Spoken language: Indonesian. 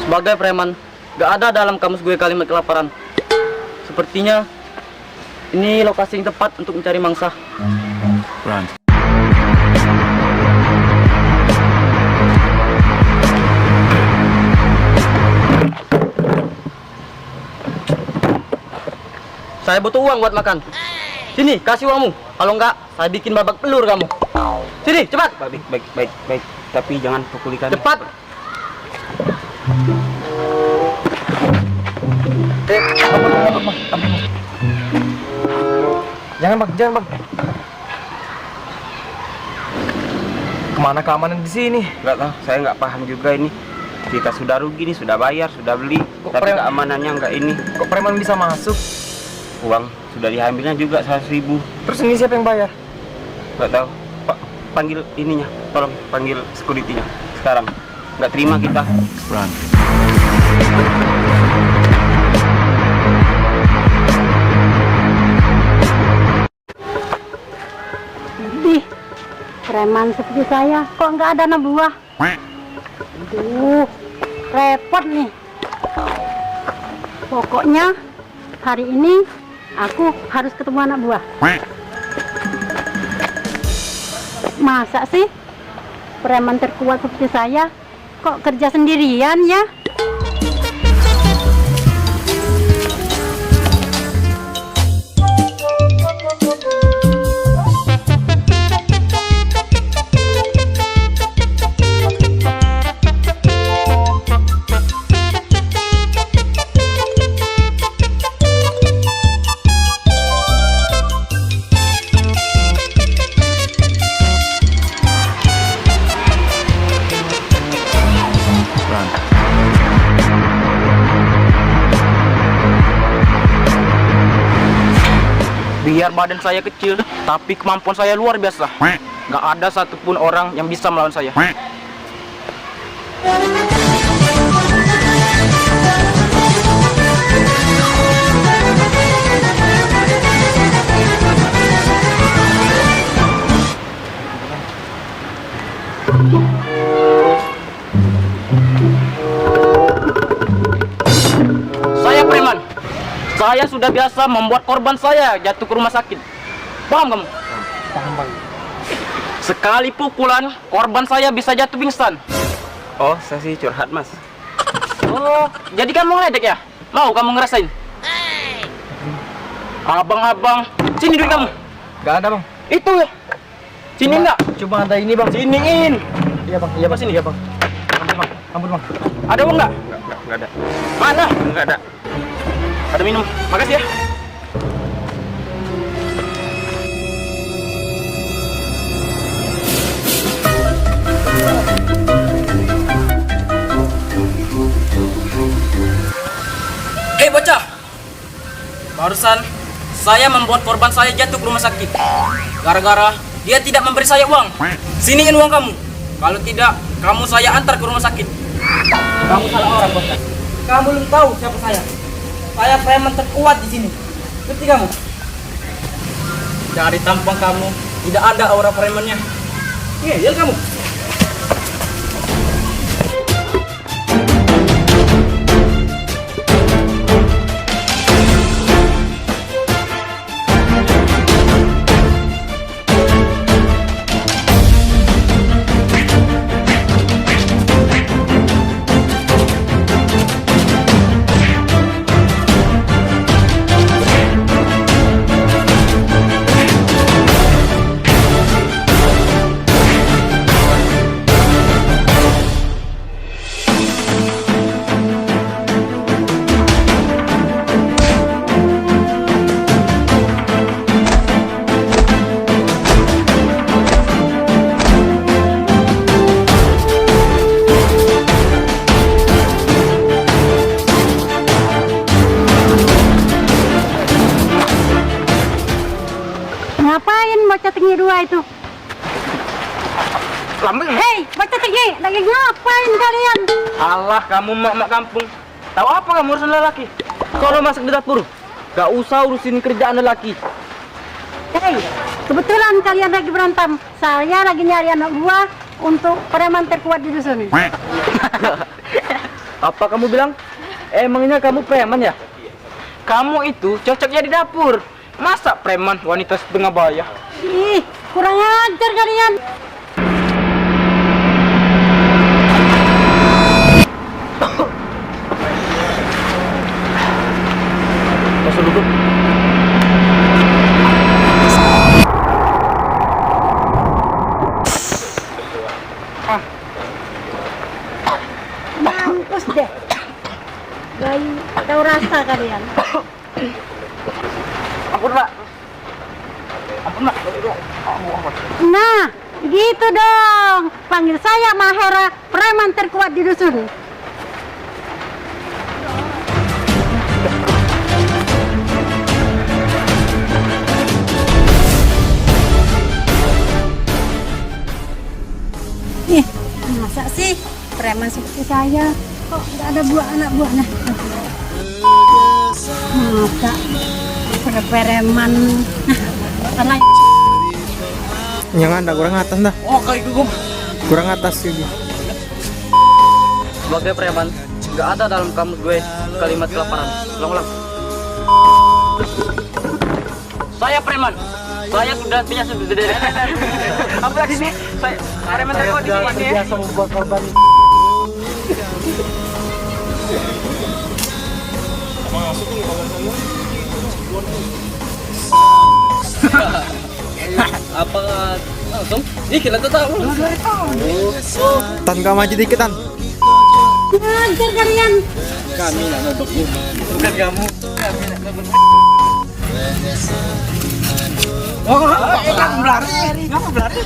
Sebagai preman, gak ada dalam kamus gue kalimat kelaparan. Sepertinya ini lokasi yang tepat untuk mencari mangsa. Run. Saya butuh uang buat makan. Sini, kasih uangmu. Kalau enggak, saya bikin babak pelur kamu. Sini, cepat. Baik. Tapi jangan pukuli kami. Cepat. Jangan bang. Kemana keamanan di sini? Enggak tahu, saya nggak paham juga ini. Kita sudah rugi nih, sudah bayar, sudah beli. Tapi keamanannya nggak ini. Kok preman bisa masuk? Uang sudah diambilnya juga 100.000. Terus ini siapa yang bayar? Nggak tahu. Pak, panggil ininya. Tolong panggil security-nya sekarang. Nggak terima kita. Run. Ih, preman seperti saya kok nggak ada anak buah? Aduh, repot nih. Pokoknya hari ini aku harus ketemu anak buah. Masa sih preman terkuat seperti saya kok kerja sendirian ya? Biar badan saya kecil, tapi kemampuan saya luar biasa. Gak ada satupun orang yang bisa melawan saya. Saya preman. Saya sudah biasa membuat korban saya jatuh ke rumah sakit. Paham kamu? Paham bang. Sekali pukulan, korban saya bisa jatuh pingsan. Oh, saya sih curhat, Mas. Oh, jadi kamu ngeledek ya? Mau kamu ngerasain? Abang-abang, sini duit kamu. Gak ada bang. Itu ya. Sini enggak? Cuma ada ini bang. Siniin. Iya bang. Sini. Iya bang. Ampun bang. Ada uang enggak? Nggak ada. Mana? Nggak ada. Ada minum. Makasih ya. Bocah. Barusan saya membuat korban saya jatuh ke rumah sakit. Gara-gara dia tidak memberi saya uang. Siniin uang kamu. Kalau tidak, kamu saya antar ke rumah sakit. Kamu salah orang, bocah. Kamu belum tahu siapa saya. Saya preman terkuat di sini. Ngerti kamu? Dari tampang kamu tidak ada aura premannya. Ngeyel kamu. Ngapain bocah tinggi dua itu? Hei, bocah tinggi, lagi ngapain kalian? Alah, kamu mak kampung. Tahu apa kamu urusan lelaki? Kalau masuk di dapur, gak usah urusin kerjaan lelaki. Hei, kebetulan kalian lagi berantem. Saya lagi nyari anak buah untuk preman terkuat di dusun. Apa kamu bilang? Emangnya kamu preman ya? Kamu itu cocoknya di dapur. Masa preman wanita setengah baya? Ih, kurang ajar kalian. Masuk duduk. Mampus deh. Gak tahu rasa kalian. Ampun, Mbak. Ampun, Mbak. Nah, gitu dong. Panggil saya Mahera, preman terkuat di dusun. Ih, masa sih preman seperti saya kok nggak ada buah anak buahnya? Masa pada preman? Karena Jangan, dah kurang atas dah. Oh, kayak gue. Kurang atas ini. Sebagai preman, nggak ada dalam kamus gue kalimat kelaparan. Ulang-ulang. Saya preman. Saya sudah biasa. Apa lagi nih? Saya preman terkuat di sini. Biasa membuat korban. Apa langsung? Ih, kita tuh tahu. Tan kau maju dikit tan. ngajar kalian. Kami nak nodok ini. Bukan kamu. Kami nak nodok. Oh, kamu berlari. Kamu berlari.